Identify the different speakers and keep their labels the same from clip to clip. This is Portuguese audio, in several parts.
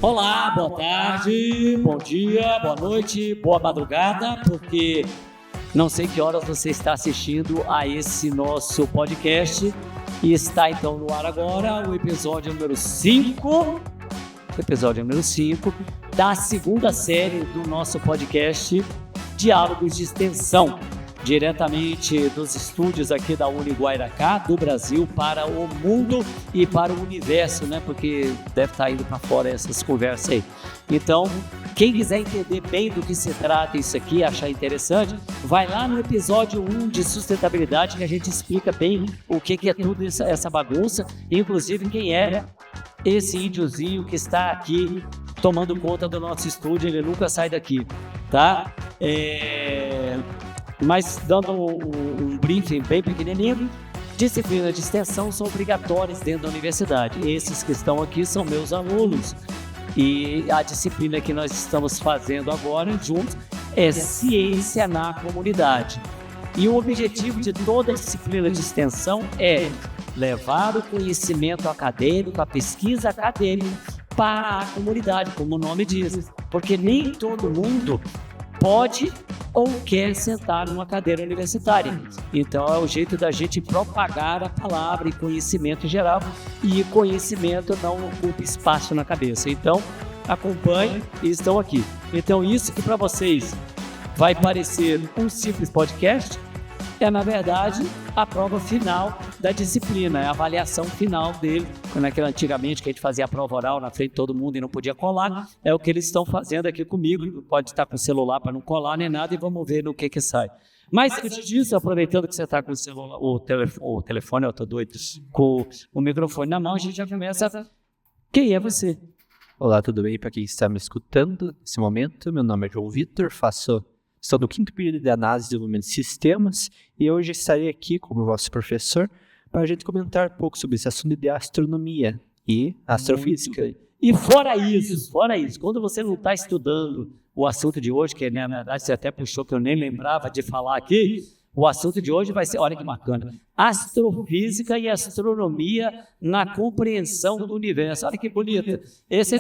Speaker 1: Olá, boa tarde, bom dia, boa noite, boa madrugada, porque não sei que horas você está assistindo a esse nosso podcast e está então no ar agora o episódio número 5 da segunda série do nosso podcast Diálogos de Extensão, diretamente dos estúdios aqui da Uniguairacá, do Brasil para o mundo e para o universo, né? Porque deve estar indo para fora essas conversas aí. Então, quem quiser entender bem do que se trata isso aqui, achar interessante, vai lá no episódio 1 de sustentabilidade, que a gente explica bem o que é tudo essa bagunça, inclusive quem é esse índiozinho que está aqui tomando conta do nosso estúdio, ele nunca sai daqui, tá? Mas dando um briefing bem pequenininho, disciplinas de extensão são obrigatórias dentro da universidade. Esses que estão aqui são meus alunos. E a disciplina que nós estamos fazendo agora juntos é Ciência na Comunidade. E o objetivo de toda a disciplina de extensão é levar o conhecimento acadêmico, a pesquisa acadêmica para a comunidade, como o nome diz. Porque nem todo mundo pode ou quer sentar numa cadeira universitária. Então é o jeito da gente propagar a palavra e conhecimento em geral, e conhecimento não ocupa espaço na cabeça. Então acompanhe e estão aqui. Então isso que para vocês vai parecer um simples podcast é, na verdade, a prova final da disciplina, é a avaliação final dele. Antigamente, que a gente fazia a prova oral na frente de todo mundo e não podia colar, é o que eles estão fazendo aqui comigo. Pode estar com o celular para não colar nem nada e vamos ver no que sai. Mas antes disso, aproveitando que você está com o celular, o telefone, eu estou doido, com o microfone na mão, a gente já começa. Quem é você?
Speaker 2: Olá, tudo bem? Para quem está me escutando nesse momento, meu nome é João Vitor, estou no 5º período de análise e desenvolvimento de sistemas e hoje estarei aqui como vosso professor para a gente comentar um pouco sobre esse assunto de astronomia e astrofísica.
Speaker 1: E fora isso, quando você não está estudando o assunto de hoje, que na verdade você até puxou que eu nem lembrava de falar aqui, o assunto de hoje vai ser, olha que bacana, astrofísica e astronomia na compreensão do universo. Olha que bonito. Esse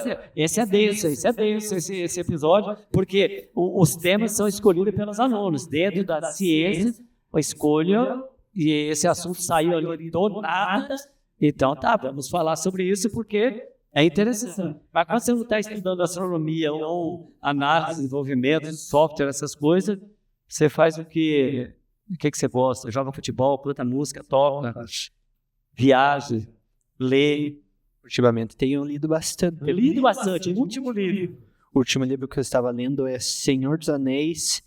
Speaker 1: é denso esse episódio, porque os temas são escolhidos pelos alunos. Dentro da ciência, a escolha, e esse assunto saiu ali do nada. Então vamos falar sobre isso porque é interessante. Mas quando você não está estudando astronomia ou análise, desenvolvimento, software, essas coisas, você faz o que... O que você gosta? Joga futebol, canta música, toca, viaja, lê.
Speaker 2: Ultimamente tenho lido bastante.
Speaker 1: O último livro.
Speaker 2: O último livro que eu estava lendo é Senhor dos Anéis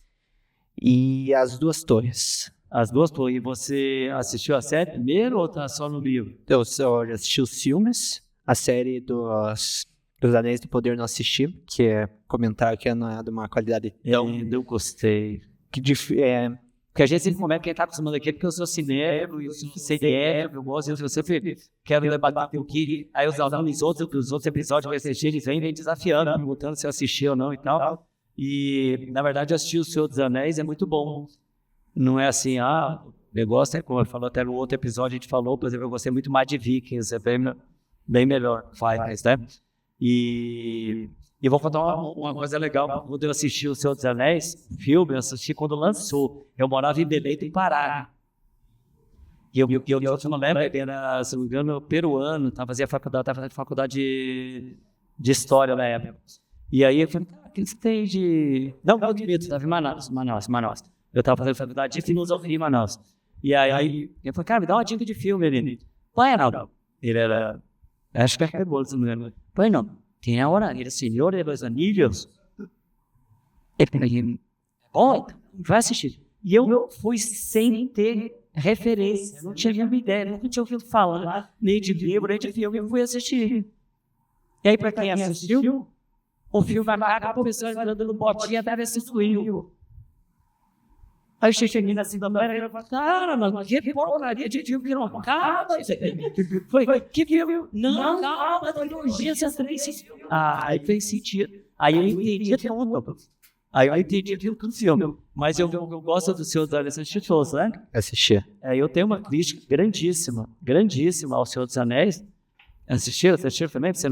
Speaker 2: e As Duas Torres.
Speaker 1: As Duas Torres. E você assistiu a série primeiro ou está só no livro?
Speaker 2: Eu só assisti os filmes, a série dos Anéis do Poder não assisti, que é comentar que não é de uma qualidade tão...
Speaker 1: Eu gostei. Porque a gente sempre comenta, quem está acostumado aqui, porque eu sou cinéfilo, eu sou CDF, eu gosto, eu sempre quero debater o que... Aí os alunos, os outros episódios que eu assisti, eles vêm desafiando, perguntando se eu assisti ou não e tal. E, na verdade, assistir O Senhor dos Anéis é muito bom. Não é assim, o negócio é como eu falou até no outro episódio, a gente falou, por exemplo, eu gostei muito mais de Vikings, é bem melhor, né? E vou contar uma coisa legal. Quando eu assisti O Senhor dos Anéis, filme, eu assisti quando lançou. Eu morava em Belém do Pará. E eu não lembro, ele era, se não me engano, peruano, estava fazendo faculdade de História na época. E aí eu falei, o que você tem de... Não, estava em Manaus. Eu estava fazendo faculdade de Filosofia em Manaus. E aí eu falei, cara, me dá uma dica de filme, ele. Pai, não. Ele era... Acho que é bolo, se não me engano. Pai, não. Tem a hora, ele é Senhor dos Anéis. Bom, vai assistir. E eu fui sem ter referência, não tinha nenhuma ideia, nunca tinha ouvido falar, nem de livro, nem de filme, eu fui assistir. E aí, para quem assistiu, o filme vai marcar a pessoa andando no botinho até ver se fluiu. Aí eu cheguei na segunda-feira e eu falei, cara, mas que porcaria de filme que não acaba isso aqui. Foi, que filme? Não, calma, urgência 3. Aí fez sentido. Aí eu entendi tudo. Aí eu entendi tudo do filme. Mas eu gosto do Senhor dos Anéis, assistir todos, né?
Speaker 2: Assistir.
Speaker 1: Eu tenho uma crítica grandíssima ao Senhor dos Anéis. Assistiu também? Você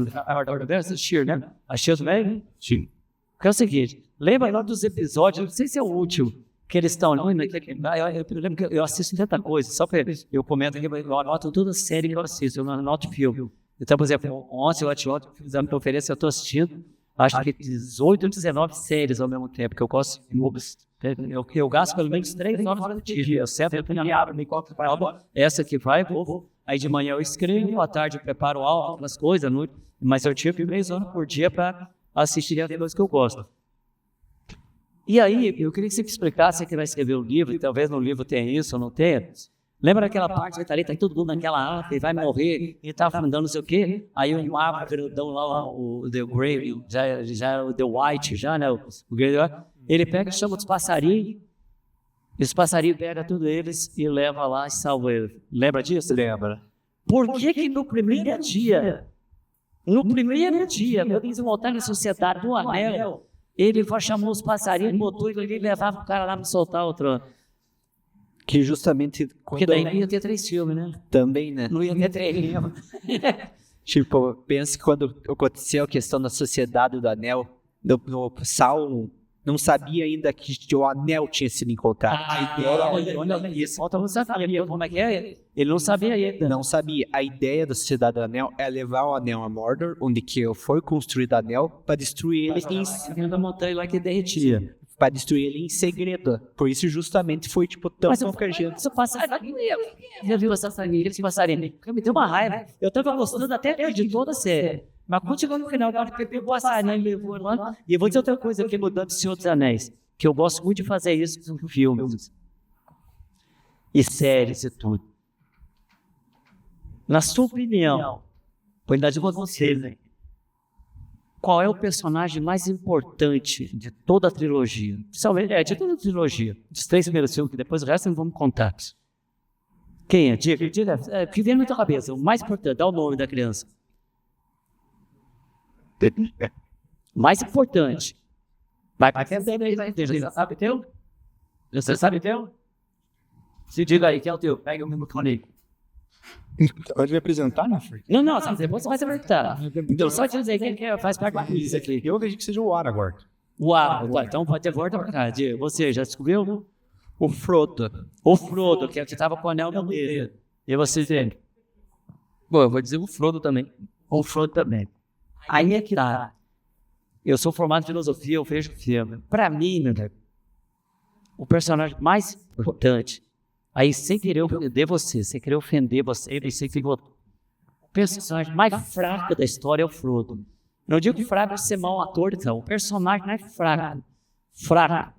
Speaker 1: assistiu, né? Assistiu também?
Speaker 3: Sim.
Speaker 1: Porque é o seguinte, lembra lá dos episódios, não sei se é o último, que eles estão... Eu lembro que eu assisto tanta coisa, só que eu comento aqui, eu anoto toda a série que eu assisto, eu anoto filme. Então, por exemplo, ontem eu fiz a conferência, eu estou assistindo, acho que 18 ou 19 séries ao mesmo tempo, que eu gosto de filmes. Eu gasto pelo menos 3 horas por dia. Eu sempre me coloco para aula, essa que vai, vou. Aí de manhã eu escrevo, à tarde eu preparo aula, aquelas coisas, à noite. Mas eu tiro 3 horas por dia para assistir as coisas que eu gosto. E aí, eu queria que você me explicasse que vai escrever um livro, e talvez no livro tenha isso ou não tenha. Lembra daquela parte que tá ali, tá todo mundo naquela árvore, vai morrer, e tá afundando não sei o quê, aí um árvore grandão lá, o The Grey, já o The White, já, né, o Grey, ele pega e chama os passarinhos, e os passarinhos pegam tudo eles e leva lá e salva eles. Lembra disso?
Speaker 2: Lembra.
Speaker 1: Por que no primeiro dia, eu fiz voltar na sociedade do anel, ele chamou os passarinhos, botou ele e levava o cara lá para soltar o trono?
Speaker 2: Que justamente...
Speaker 1: Porque daí não ia ter 3 filmes, né?
Speaker 2: Também, né?
Speaker 1: Não ia ter 3 filmes.
Speaker 2: Tipo, penso que quando aconteceu a questão da sociedade do anel, o Sauron não sabia ainda que o anel tinha sido encontrado.
Speaker 1: Olha isso. Falta você saber como é que é. Ele não sabia ainda.
Speaker 2: Não sabia. A ideia da sociedade do anel é levar o anel a Mordor, onde que foi construído o anel, para destruir ele
Speaker 1: da montanha lá que derretia.
Speaker 2: Para destruir ele em segredo. Por isso justamente foi tipo tão pouca gente.
Speaker 1: Esse passarinho, já viu essa família, esse passarinho? Me deu uma raiva. Eu tava gostando até de toda a série. Mas quando chegou no final, agora que pegou o passarinho e levou lá. E eu vou dizer outra coisa aqui, mudando de Senhor dos Anéis, que eu gosto muito de fazer isso com filmes e séries e tudo. Na sua opinião, vou dar de vocês, hein? Qual é o personagem mais importante de toda a trilogia? De toda a trilogia. Dos 3 primeiros filmes, que depois o resto não vamos contar. Quem é? Diga. Que vem na tua cabeça. O mais importante, dá o nome da criança. Mais importante. Vai pensando aí, você sabe teu? Você sabe teu? Se diga aí, quem é o teu? Pega o microfone aí.
Speaker 3: Pode me apresentar, né, Fred?
Speaker 1: Não, depois você vai se apertar. Então, só te dizer quem faz parte do quiz aqui.
Speaker 3: Eu acredito que seja o Aragorn.
Speaker 1: Então pode ter volta pra cá. Você já descobriu?
Speaker 2: O Frodo,
Speaker 1: que é o que estava com o anel na mesa. E você, Zé?
Speaker 4: Bom, eu vou dizer o Frodo também.
Speaker 1: O Frodo também. Aí é que tá. Eu sou formado em filosofia, eu vejo filme. Pra mim, meu Deus, o personagem mais importante, aí sem querer ofender você, o personagem mais fraco da história é o Frodo. Não digo que fraco é ser mau ator, não. O personagem mais fraco.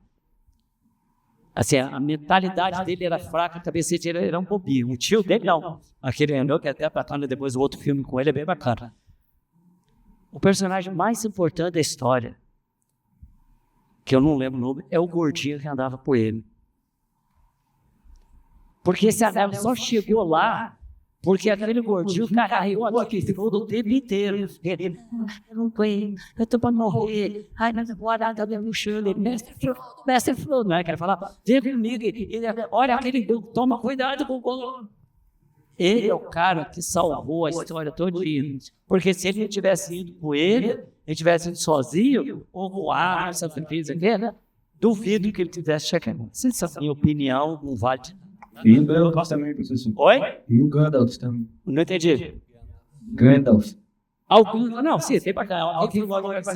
Speaker 1: Assim, a mentalidade dele era fraca, a cabeça dele era um bobinho. O tio dele, não. Aquele andou que até bacana, depois o outro filme com ele é bem bacana. O personagem mais importante da história, que eu não lembro o nome, é o gordinho que andava por ele. Porque esse anel só chegou lá porque aquele gordinho carregou aquele Frodo o tempo inteiro. Ele, eu não aguento, eu tô pra morrer. Ai, mas agora tá no chão. Ele, mestre Frodo, não é? Quer falar? Vem comigo. Ele, olha aquele, toma cuidado com o gol. Ele é o cara que salvou a história todinha. Porque se ele tivesse ido com ele tivesse ido sozinho, ou voar, essa coisa aqui, né? Duvido que ele tivesse chegado. Essa é a minha opinião, não vale.
Speaker 3: E o Gandalf também, professor.
Speaker 1: Oi?
Speaker 3: E o Gandalf também.
Speaker 1: Não entendi.
Speaker 3: Gandalf.
Speaker 1: Não, sim, tem pra cá. Alguém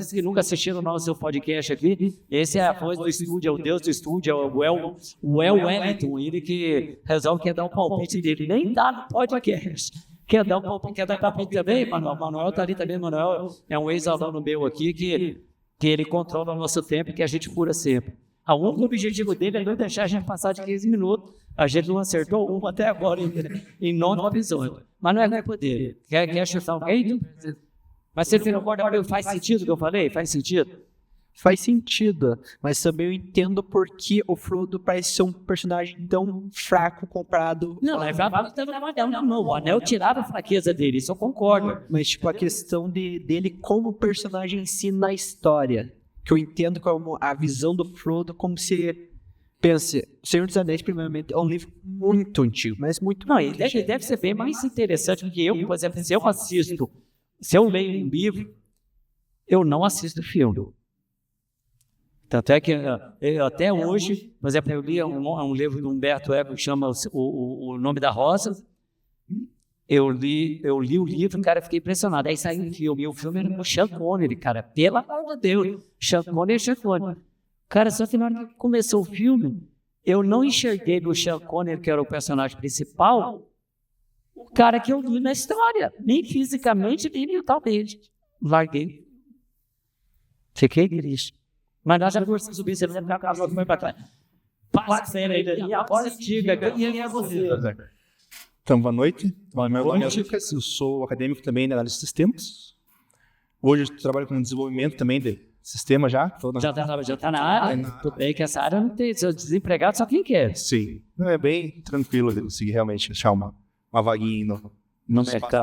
Speaker 1: que nunca assistiram o nosso podcast aqui, esse é a voz do estúdio, é o Deus do estúdio, é o El Wellington, ele que resolve que quer dar um palpite dele, nem dá no podcast. Quer dar um palpite, quer dar palpite também, Manuel tá ali também, Manuel é um ex-aluno meu aqui que ele controla o nosso tempo e que a gente fura sempre. O único objetivo dele é não deixar a gente passar de 15 minutos. A gente não acertou um até agora, em 9 episódios. Mas não é poder. Quer chutar alguém? Mas você não concorda, faz sentido o que eu falei? Faz sentido?
Speaker 2: Faz sentido, mas também eu entendo por que o Frodo parece ser um personagem tão fraco comparado...
Speaker 1: Não, o anel tirava a fraqueza dele, isso eu concordo.
Speaker 2: Mas tipo, a questão dele como personagem em si na história, que eu entendo como a visão do Frodo como se Pense, O Senhor dos Anéis, primeiramente, é um livro muito antigo, mas muito
Speaker 1: Não, ele deve ser bem mais interessante do que eu, por exemplo, se eu leio um livro, eu não assisto filme. Tanto é que eu, até hoje, por exemplo, eu li um livro do Humberto Eco que chama o Nome da Rosa. Eu li o livro, cara, fiquei impressionado. Aí saiu um filme, e o filme era com o Sean Connery, cara. Pelo amor de Deus, Sean Connery. Cara, só que na hora que começou o filme, eu não enxerguei do Sean Connery, que era o personagem principal, o cara que eu vi na história. Nem fisicamente, nem mentalmente. Larguei. Fiquei triste. Mas nós já conversamos sobre isso, você não vai ficar com a pra cá. Passa a cena aí, e agora diga, quem é você?
Speaker 5: Então, boa noite. Meu nome é Lucas, eu sou acadêmico também na área de sistemas. Hoje eu trabalho com desenvolvimento também de sistema já.
Speaker 1: Já tá na área? Tudo bem que essa área não tem, seu desempregado, só quem quer.
Speaker 5: Sim. Não, é bem tranquilo de conseguir realmente achar uma vaguinha no espaço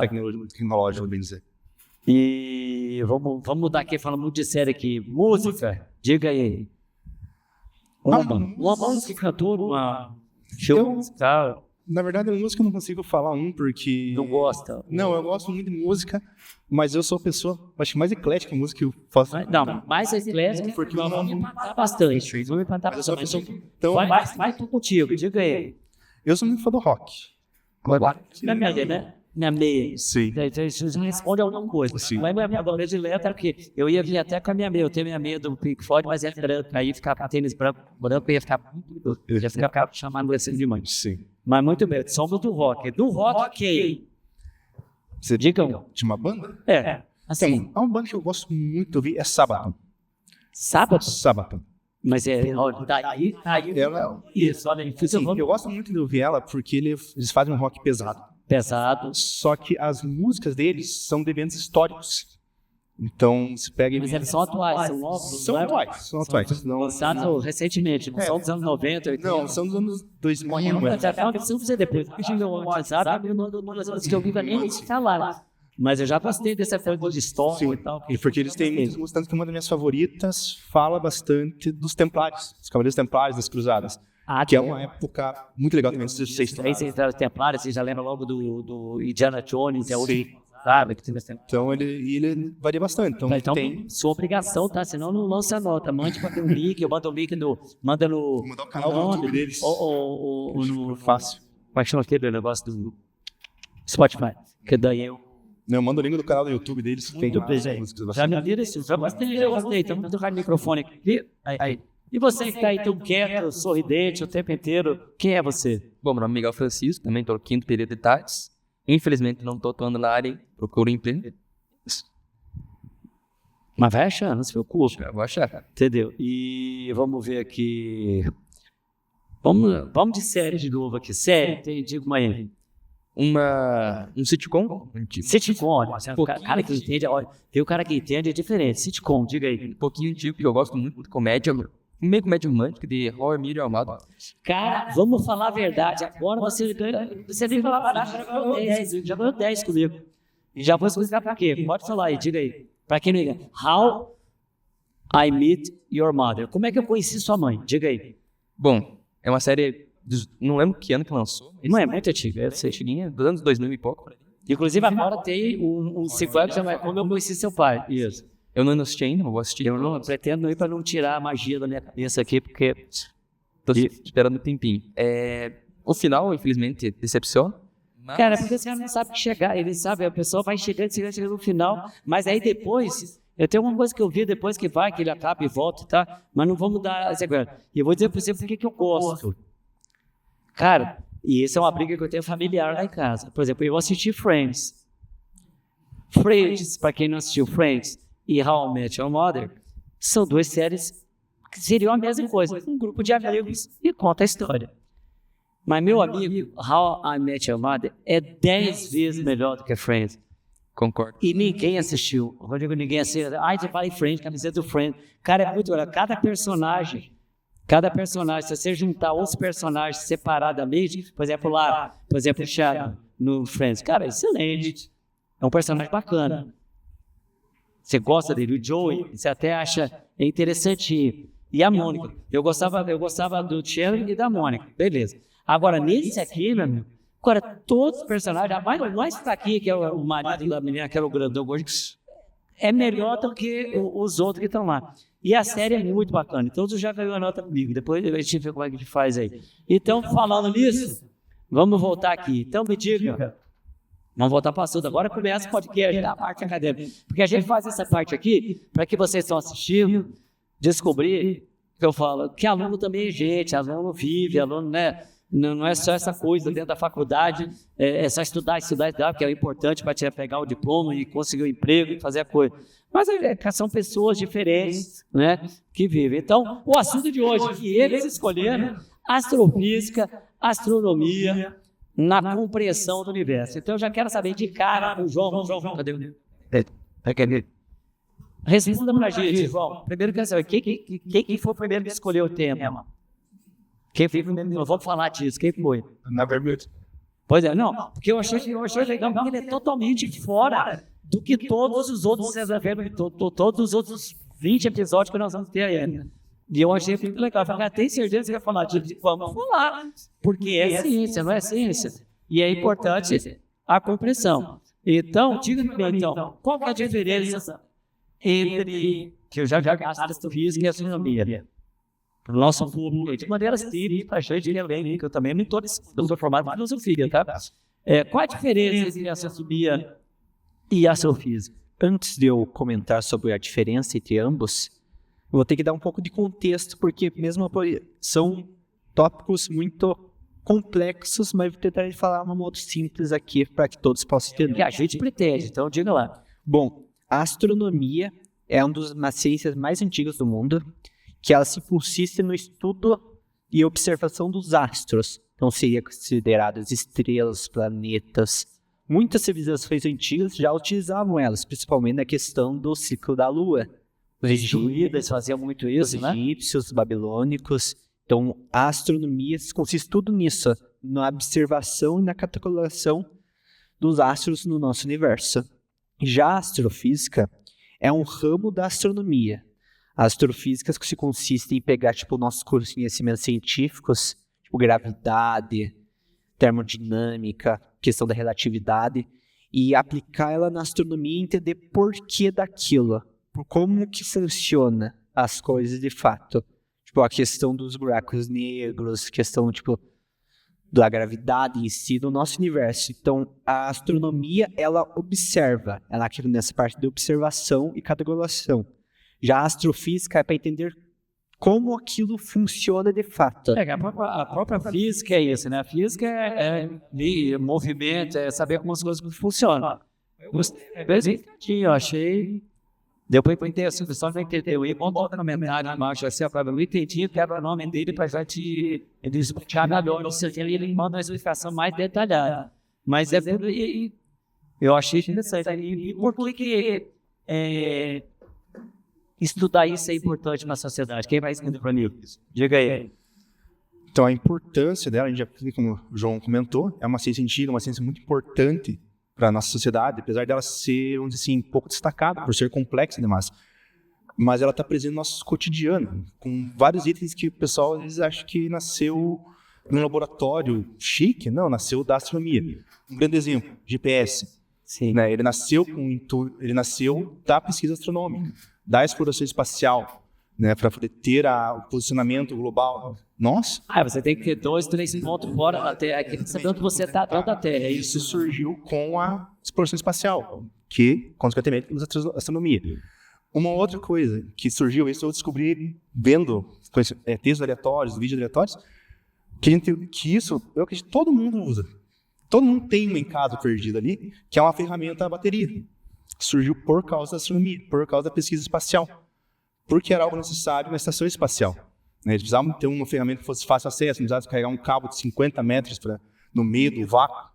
Speaker 5: tecnológico, bem dizer.
Speaker 1: E vamos mudar aqui, falando muito de série aqui. Música, diga aí. Uma música cantora, uma show musical.
Speaker 5: Na verdade, a música eu não consigo falar porque...
Speaker 1: Não gosta?
Speaker 5: Não, eu gosto muito de música, mas eu sou a pessoa, acho que mais eclética em música que eu faço.
Speaker 1: Não, mais eclética, porque nós vamos empatar bastante. Vamos empatar bastante. Então, vai tu contigo, diga aí.
Speaker 5: Eu sou muito fã do rock.
Speaker 1: Na minha, né? Na meia.
Speaker 5: Sim.
Speaker 1: Você responde alguma coisa.
Speaker 5: Sim.
Speaker 1: Mas minha bola de letra é porque eu ia vir até com a minha meia. Eu tenho minha meia do Pink Floyd, mas é branca. Aí ficar com tênis branco, ia ficar muito... Eu ia ficar chamando você de mãe.
Speaker 5: Sim.
Speaker 1: Mas muito bem, somos do rock. Do rock, quem?
Speaker 5: Você
Speaker 1: diga
Speaker 5: de uma banda?
Speaker 1: Assim.
Speaker 5: Há uma banda que eu gosto muito de ouvir, é Sabaton.
Speaker 1: Sabaton? Mas daí.
Speaker 5: Ela,
Speaker 1: Isso, olha aí.
Speaker 5: sim, eu gosto muito de ouvir ela porque eles fazem um rock pesado. Só que as músicas deles são de eventos históricos. Então, se pega...
Speaker 1: Mas eles são atuais, são novos?
Speaker 5: São atuais. Não,
Speaker 1: lançados recentemente, não são dos anos 90, 80.
Speaker 5: Não, são dos anos 2000.
Speaker 1: Até uma opção pra você depois. Porque meu WhatsApp, eu não que eu vivo nem ficar lá. Mas eu já gostei dessa coisa de história e tal.
Speaker 5: Porque eles têm muitas músicas, tanto que uma das minhas favoritas fala bastante dos Templários, dos Cavaleiros Templários, das Cruzadas. Que é uma época muito legal também. Aí
Speaker 1: você entra nos Templários, você já lembra logo do Indiana Jones, é o sabe?
Speaker 5: Então ele varia bastante.
Speaker 1: Então tem sua obrigação, tá? Senão não lança nota. Mande para ter um link, eu mando o link manda no...
Speaker 5: Mandar o canal do YouTube deles.
Speaker 1: Ou no...
Speaker 5: Fácil.
Speaker 1: Como é que chama aquele negócio do Spotify? Que daí eu...
Speaker 5: Não, eu mando o link do canal do YouTube deles. Tem músicas.
Speaker 1: Já me viram isso? Já gostei. Então vamos tocar no microfone aqui. Aí. E você que tá aí tão quieto, sorridente o tempo inteiro, quem é você?
Speaker 4: Bom, meu nome é Miguel Francisco, também tô no 5º período de tardes. Infelizmente não tô atuando na área, procuro emprego.
Speaker 1: Mas vai achar, não se preocupe.
Speaker 4: Eu vou achar.
Speaker 1: Entendeu? E vamos ver aqui. Vamos de série de novo aqui. Série, diga uma aí.
Speaker 4: Um sitcom?
Speaker 1: Sitcom, olha. O cara que entende, olha. Tem o cara que entende, é diferente. Sitcom, diga aí.
Speaker 4: Um pouquinho antigo, porque eu gosto muito de comédia. Meio comédia romântica de How I Met Your Mother.
Speaker 1: Cara, vamos falar a verdade. Agora você nem falar nada, já ganhou 10 comigo. E já vou explicar pra quê. Pode falar aí, diga aí. Pra quem não liga. How I Met Your Mother. Como é que eu conheci sua mãe? Diga aí.
Speaker 4: Bom, é uma série... Não lembro que ano que lançou.
Speaker 1: Não é muito antiga, é
Speaker 4: antiguinha, dos anos 2000 e pouco.
Speaker 1: Inclusive agora tem um sequel que chama Como Eu Conheci Seu Pai. Isso.
Speaker 4: Eu não assisti ainda, mas vou assistir.
Speaker 1: Eu não pretendo ir para não tirar a magia da minha cabeça aqui, porque...
Speaker 4: Tô esperando um tempinho. O final, infelizmente, decepciona.
Speaker 1: Mas... Cara, porque você não sabe chegar. Ele sabe, a pessoa vai chegando no final, mas aí depois... Eu tenho uma coisa que eu vi depois que ele acaba e volta, tá? Mas não vamos dar essa agora. E eu vou dizer para você por que eu gosto. Cara, e essa é uma briga que eu tenho familiar lá em casa. Por exemplo, eu assisti Friends. Friends, para quem não assistiu Friends e How I Met Your Mother, são duas séries que seriam a mesma coisa. Um grupo de amigos e conta a história. Mas, meu amigo, How I Met Your Mother é 10 vezes melhor do que Friends.
Speaker 4: Concordo.
Speaker 1: E ninguém assistiu. Eu digo ninguém assistiu. Ai, você fala em Friends, camiseta do Friends. Cara, é muito legal. Cada personagem, se você juntar os personagens separadamente, por exemplo, o Chad no Friends, cara, é excelente. É um personagem bacana. Você gosta dele, o Joey, você até acha interessante. e a Mônica. Eu gostava do Chandler e da Mônica, beleza. Agora, nesse aqui, meu amigo, agora, todos os personagens, o mais fraquinho, que é o marido da menina, que era o grandão hoje, é melhor do que os outros que estão lá. E a série é muito bacana. Então, você já ganhou a nota comigo. Depois a gente vê como é que a gente faz aí. Então, falando nisso, vamos voltar aqui. Então, me diga. Vamos voltar para o assunto. Agora começa o podcast, a parte acadêmica. Porque a gente faz essa parte aqui para que vocês estão assistindo, descobrir que eu falo que aluno também é gente, aluno vive, aluno, né? Não é só essa coisa dentro da faculdade, é só estudar, que é importante para pegar o diploma e conseguir o emprego e fazer a coisa. Mas são pessoas diferentes, né, que vivem. Então, o assunto de hoje, que eles escolheram, astrofísica, astronomia, na compreensão do universo. Então, eu já quero saber de cara, o João, cadê o... Responda para a gente, João. Primeiro, eu quero saber, quem foi o primeiro que escolheu o tema? Quem foi o primeiro? Não vamos falar disso, quem foi?
Speaker 5: Na verdade.
Speaker 1: Pois é, não, porque eu achei legal, porque ele é totalmente fora do que todos os outros, todos os outros 20 episódios que nós vamos ter aí. E eu achei muito legal. Eu falei, tem certeza que vai falar disso? Vamos falar, porque é ciência, não é ciência. E é importante a compreensão. Então, diga para mim, então, qual que é a diferença entre, que eu já gasto astrofísica e astronomia? Para o nosso público, de maneira simples, para a gente ler, que eu também não estou formado em filosofia, tá? Qual a diferença entre a astronomia e a astrofísica?
Speaker 2: Antes de eu comentar sobre a diferença entre ambos, eu vou ter que dar um pouco de contexto, porque mesmo são tópicos muito complexos, mas vou tentar falar de um modo simples aqui para que todos possam entender.
Speaker 1: Que a gente pretende, então diga lá.
Speaker 2: Bom, a astronomia é uma das ciências mais antigas do mundo, que ela se consiste no estudo e observação dos astros. Então, seria consideradas estrelas, planetas. Muitas civilizações antigas já utilizavam elas, principalmente na questão do ciclo da Lua.
Speaker 1: Os druidas faziam muito isso, né?
Speaker 2: Os egípcios, os babilônicos. Então, a astronomia consiste tudo nisso, na observação e na catalogação dos astros no nosso universo. Já a astrofísica é um ramo da astronomia. A astrofísica se consiste em pegar, nossos conhecimentos científicos, gravidade, termodinâmica, questão da relatividade, e aplicar ela na astronomia e entender porquê daquilo, como que funciona as coisas de fato. A questão dos buracos negros, questão, da gravidade em si, do nosso universo. Então, a astronomia, ela observa, ela aqui nessa parte de observação e catalogação. Já a astrofísica é para entender como aquilo funciona de fato.
Speaker 1: A própria física é isso, né? A física é movimento, é saber como as coisas funcionam. Eu achei... Depois que eu entendi, o pessoal não entendeu. E bota no comentário embaixo, assim, eu não entendi, quebra o nome dele para já te explicar melhor. Ou seja, ele manda uma explicação mais detalhada. Mas eu achei interessante. E por que estudar isso é importante na sociedade? Quem vai responder para mim? Diga aí.
Speaker 5: Então, a importância dela, a gente já, como o João comentou, é uma ciência antiga, uma ciência muito importante para a nossa sociedade, apesar dela ser, vamos dizer assim, um pouco destacada, por ser complexa demais. Mas ela está presente no nosso cotidiano, com vários itens que o pessoal às vezes acha que nasceu num laboratório chique. Não, nasceu da astronomia. Um grande exemplo, GPS.
Speaker 1: Sim.
Speaker 5: Né? Ele nasceu da pesquisa astronômica, da exploração espacial, né, para poder ter o posicionamento global. Nossa!
Speaker 1: Você tem que ter 2, 3 pontos fora da Terra, aqui sabendo onde você está dentro da Terra.
Speaker 5: Isso surgiu com a exploração espacial, que, consequentemente, usa a astronomia. Uma outra coisa que surgiu, isso eu descobri vendo textos aleatórios, vídeos aleatórios, que isso, eu acredito que todo mundo usa. Todo mundo tem um em casa perdido ali, que é uma ferramenta a bateria. Surgiu por causa da astronomia, por causa da pesquisa espacial. Porque era algo necessário na estação espacial. Eles precisavam ter uma ferramenta que fosse fácil acesso, não precisavam carregar um cabo de 50 metros no meio do vácuo,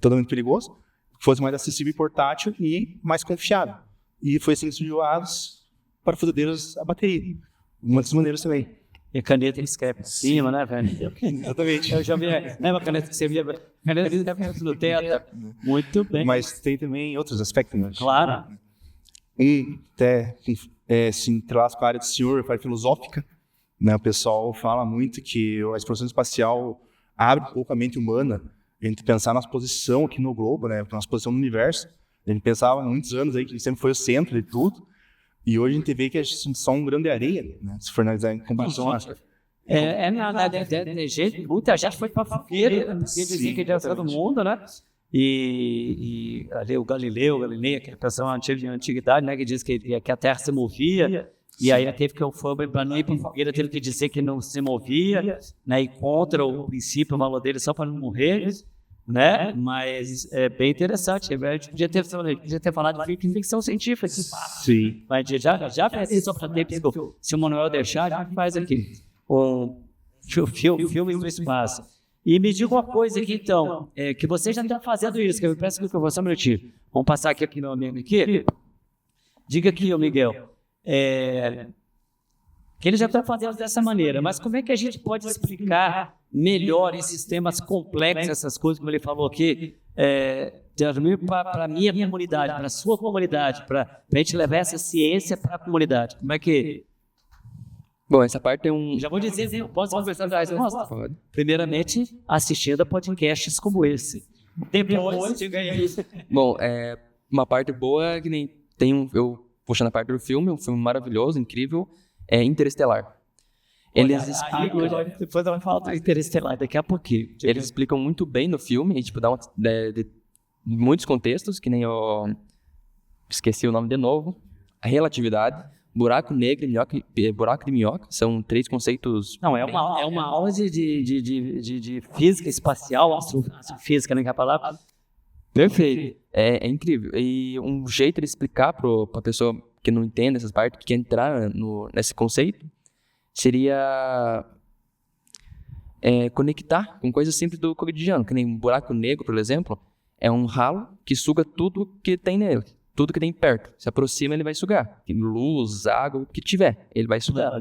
Speaker 5: totalmente perigoso, que fosse mais acessível e portátil e mais confiável. E foi assim que surgiu as parafusadeiras a bateria. Uma das maneiras também.
Speaker 1: E a caneta ele escreve em cima, né, velho?
Speaker 5: Exatamente.
Speaker 1: Eu já vi, lembra a caneta que você via? Caneta que escreve no teto. Muito bem.
Speaker 5: Mas tem também outros aspectos, né?
Speaker 1: Claro.
Speaker 5: Se entrelaça com a área do senhor, a área filosófica, né? O pessoal fala muito que a exploração espacial abre um pouco a mente humana, a gente pensar nossa posição aqui no globo, né? Nossa posição no universo. A gente pensava há muitos anos aí que a gente sempre foi o centro de tudo, e hoje a gente vê que a gente é só um grão de areia, né? Se for analisar em comparação a...
Speaker 1: De jeito, muita gente foi para fogueira, dizia que ia todo mundo, né? E ali o Galileu, aquele pessoal da antiguidade, né, que diz que a Terra se movia, e aí teve que para não ir para a fogueira, teve que dizer que não se movia, né, e contra o princípio, o valor dele só para não morrer, né? Mas é bem interessante. A gente podia ter falado de ficção científica.
Speaker 5: Sim.
Speaker 1: Mas já fez só para ter, se o Manuel deixar, a gente faz aqui um filme no espaço. E me diga uma coisa aqui, então, que você já está fazendo isso, que eu peço que você, um minutinho. Vamos passar aqui meu amigo aqui. Diga aqui, Miguel, que ele já está fazendo dessa maneira, mas como é que a gente pode explicar melhor esses temas complexos, essas coisas, como ele falou aqui, para a minha comunidade, para a sua comunidade, para a gente levar essa ciência para a comunidade? Como é que...
Speaker 4: Bom, essa parte tem um...
Speaker 1: Já vou dizer, posso conversar a resposta?
Speaker 4: Pode.
Speaker 1: Primeiramente, assistindo a podcasts como esse. Depois, diga isso.
Speaker 4: Bom, uma parte boa é que nem tem eu puxando a parte do filme, um filme maravilhoso, incrível, é Interestelar. Eles explicam...
Speaker 1: Depois ela vai falar do Interestelar, daqui a pouquinho.
Speaker 4: Eles explicam muito bem no filme, e tipo, dá de muitos contextos, que nem eu esqueci o nome de novo, a relatividade, buraco negro e buraco de minhoca, são 3 conceitos...
Speaker 1: Não, é uma aula de física espacial, astrofísica, né, que é a palavra? Perfeito.
Speaker 4: É incrível. E um jeito de explicar para a pessoa que não entende essas partes, que quer entrar nesse conceito, seria conectar com coisas simples do cotidiano, que nem um buraco negro, por exemplo, é um ralo que suga tudo que tem nele. Tudo que tem perto. Se aproxima, ele vai sugar. Luz, água, o que tiver, ele vai sugar.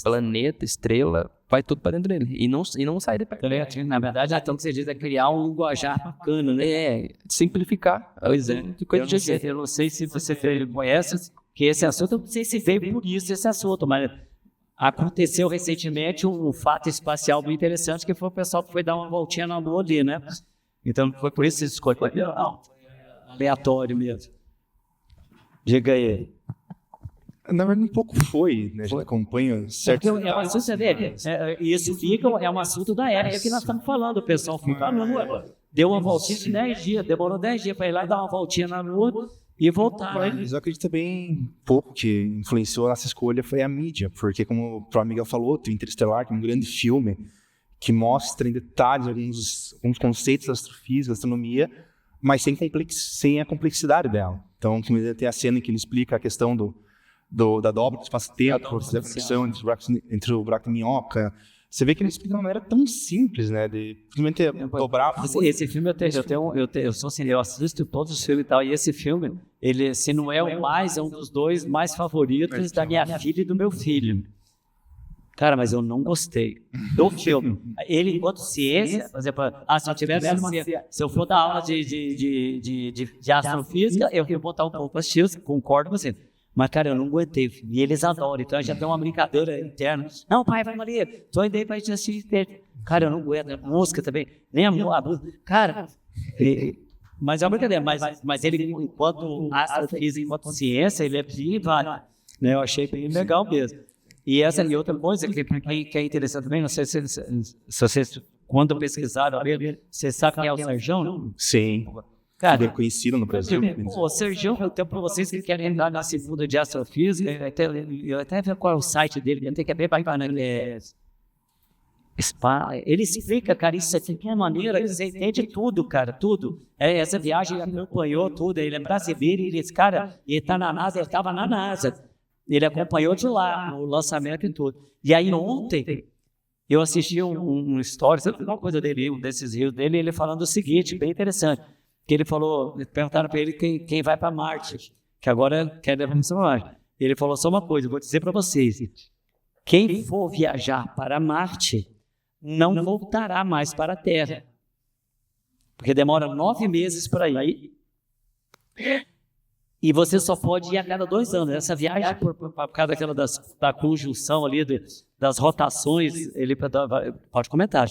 Speaker 4: Planeta, estrela, vai tudo para dentro dele. E não sai de perto.
Speaker 1: Na verdade, então o que você diz é criar um linguajar bacana, né?
Speaker 4: Simplificar.
Speaker 1: Eu não sei se você conhece que esse assunto, eu não sei se veio por isso esse assunto, mas aconteceu recentemente um fato espacial muito interessante, que foi o pessoal que foi dar uma voltinha na Lua ali, né? Então, foi por isso que você escolheu. Não, aleatório mesmo. Diga aí.
Speaker 5: Na verdade, um pouco foi, né? A gente acompanha certo.
Speaker 1: É um assunto dele. Isso é um assunto da época que nós estamos falando. O pessoal foi para a Lua, deu uma voltinha de 10 dias, demorou 10 dias para ir lá dar uma voltinha na Lua e voltar.
Speaker 5: Mas eu acredito também pouco que influenciou a nossa escolha foi a mídia, porque como o próprio Miguel falou, tem Interestelar, que é um grande filme que mostra em detalhes alguns conceitos da astrofísica, da astronomia, mas sem a complexidade dela. Então, tem a cena em que ele explica a questão da dobra do espaço-tempo, a conexão entre o buraco de minhoca. Você vê que ele explica de uma maneira tão simples, né? De simplesmente dobrar.
Speaker 1: Esse filme eu assisto todos os filmes e tal, e esse filme, ele, se não é o mais, é um dos 2 mais favoritos da minha filha e do meu filho. Cara, mas eu não gostei do filme. Ele, enquanto ciência, por exemplo, se eu for dar aula de astrofísica, eu vou botar um pouco para assistir, concordo com você. Mas, cara, eu não aguentei. E eles adoram. Então, já tem uma brincadeira interna. Não, pai, vai, Maria. Tô indo aí pra gente assistir. Cara, eu não aguento. A música também. Nem a música. Cara, mas é uma brincadeira. Mas ele, enquanto astrofísica, enquanto ciência, ele é bem válido. Né? Eu achei bem legal mesmo. E essa e outra coisa que é interessante também, não sei se vocês, quando pesquisaram, você sabe quem é o Serjão, não?
Speaker 5: Sim.
Speaker 1: Cara,
Speaker 5: é conhecido no Brasil.
Speaker 1: O Serjão, eu tenho para vocês que querem entrar na segunda de astrofísica, eu até ver qual é o site dele, tem que ver bacana. Ele explica, cara, isso aqui de uma maneira, você entende tudo, cara, tudo. Essa viagem ele acompanhou tudo, ele é brasileiro, ele tá na NASA, ele estava na NASA. Ele acompanhou de lá, o lançamento e tudo. E aí ontem, eu assisti um story, uma coisa dele, um desses rios dele, ele falando o seguinte, bem interessante, que ele falou, perguntaram para ele quem vai para Marte, que agora quer levar para Marte. Ele falou só uma coisa, eu vou dizer para vocês, quem for viajar para Marte, não voltará mais para a Terra, porque demora 9 meses para ir. E você só pode ir a cada 2 anos. Essa viagem, por causa da conjunção ali, das rotações, pode comentar,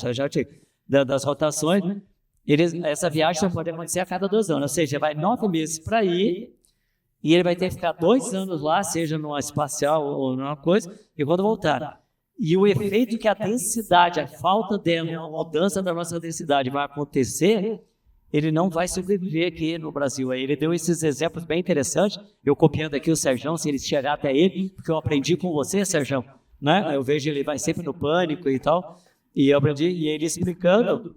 Speaker 1: das rotações, essa viagem só pode acontecer a cada 2 anos. Ou seja, vai 9 meses para ir, e ele vai ter que ficar 2 anos lá, seja numa espacial ou numa coisa, e quando voltar. E o efeito que a densidade, a falta dela, a mudança da nossa densidade vai acontecer, ele não vai sobreviver aqui no Brasil. Aí ele deu esses exemplos bem interessantes. Eu copiando aqui o Serjão, se ele chegar até ele, porque eu aprendi com você, Serjão, né? Eu vejo ele vai sempre no pânico e tal, e eu aprendi, e ele explicando.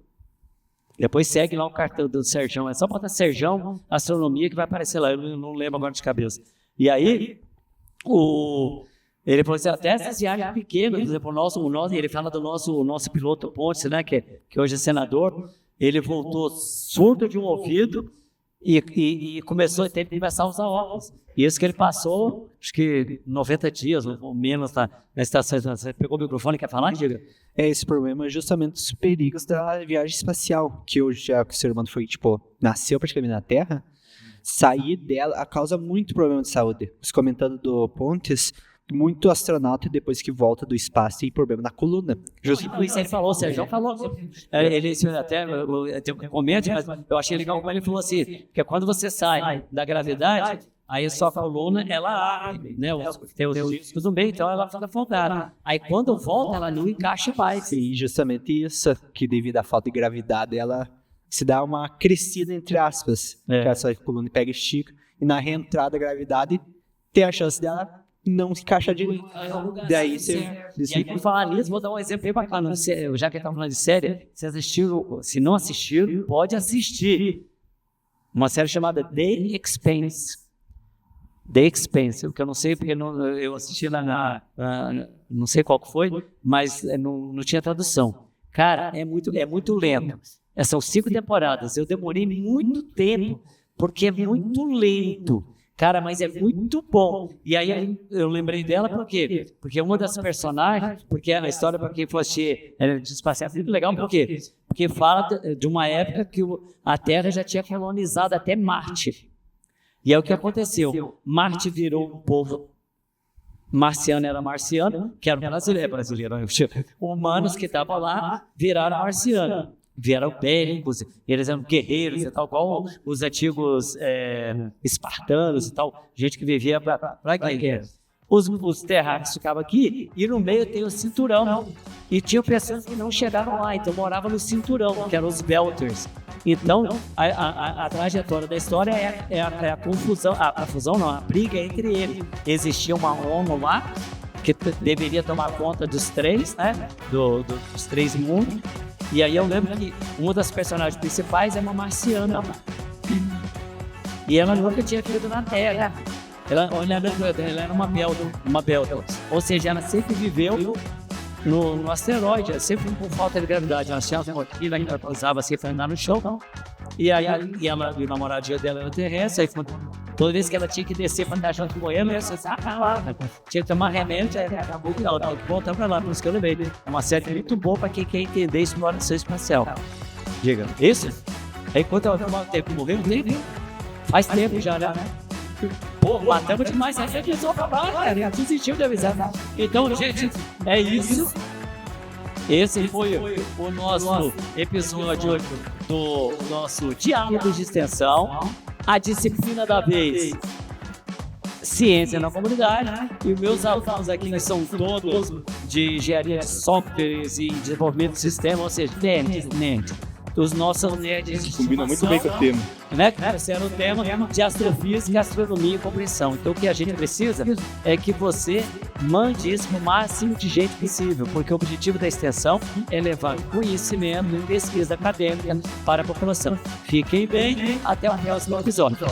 Speaker 1: Depois segue lá o cartão do Serjão, é só botar Serjão Astronomia que vai aparecer lá, eu não lembro agora de cabeça. E aí, ele falou assim, até essas viagens pequenas, por exemplo, ele fala do nosso piloto Pontes, né, que hoje é senador, ele voltou surdo de um ouvido e começou a começar a usar óculos. E isso que ele passou, acho que 90 dias ou menos na estação. Você pegou o microfone e quer falar, Diga?
Speaker 2: Esse problema é justamente os perigos da viagem espacial, que hoje já que o ser humano foi, nasceu praticamente na Terra, sair dela causa muito problema de saúde. Você comentando do Pontes, muito astronauta depois que volta do espaço tem problema na coluna.
Speaker 1: Isso ele falou, o Sérgio falou. Ele até comenta, mas eu achei legal como ele falou assim, que quando você sai da gravidade, aí a sua coluna, ela abre, né? Tem os discos no meio, então ela fica folgada. Aí quando volta, ela não encaixa mais.
Speaker 2: E justamente isso, que devido à falta de gravidade, ela se dá uma crescida, entre aspas, que essa coluna pega e estica, e na reentrada da gravidade, tem a chance dela não se encaixa direito. Daí você...
Speaker 1: E aí, por falar nisso, vou dar um exemplo bem bacana. Já que estamos falando de série, se não assistiram, pode assistir. Uma série chamada The Expanse. The Expanse, que eu não sei porque eu assisti lá não sei qual que foi, mas não tinha tradução. Cara, é muito lento. São 5 temporadas. Eu demorei muito tempo, porque é muito lento. Cara, mas é muito bom. E aí eu lembrei dela por quê? Porque uma das personagens, porque a história, para quem for assistir, é de espacial, é muito legal, por quê? Porque fala de uma época que a Terra já tinha colonizado até Marte. E é o que aconteceu. Marte virou um povo marciano, era marciano, que era brasileiro. Humanos que estavam lá viraram marciano. Vieram bélicos, eles eram guerreiros e tal, qual os antigos espartanos e tal, gente que vivia para guerra. Os terráqueos ficavam aqui e no meio tem o cinturão. E tinha pessoas que não chegaram lá, então moravam no cinturão, que eram os Belters. Então, a trajetória da história é a confusão, a briga entre eles. Existia uma ONU lá, que deveria tomar conta dos 3, né, dos 3 mundos. E aí eu lembro que uma das personagens principais é uma marciana. E ela nunca tinha vivido na Terra. Ela era uma Belter. Ou seja, ela sempre viveu no asteroide, sempre por falta de gravidade. Ela tinha uma mochila, ainda usava assim para andar no chão. E aí ela, o namoradinho dela era terrestre, aí toda vez que ela tinha que descer para andar junto com ele, tinha que tomar remédio, acabou que ela voltava para lá, por isso que eu levei. É uma série muito boa para quem quer entender exploração espacial. Diga, isso? Aí quanto tempo morreu? Faz tempo já, né? Pô, matamos demais, aí você precisou acabar, cara, desistiu de avisar. Então, gente, é isso. Esse foi o nosso episódio do nosso Diálogo de Extensão. A disciplina da vez, ciência na comunidade. E meus alunos aqui são todos de engenharia de softwares e desenvolvimento de sistema, ou seja, nerds. Os nossos nerds
Speaker 5: combina muito bem com o tema.
Speaker 1: Né? Esse era o tema de astrofísica, astronomia e compreensão. Então o que a gente precisa é que você mande isso para o máximo de gente possível, porque o objetivo da extensão é levar conhecimento e pesquisa acadêmica para a população. Fiquem bem, até o próximo episódio.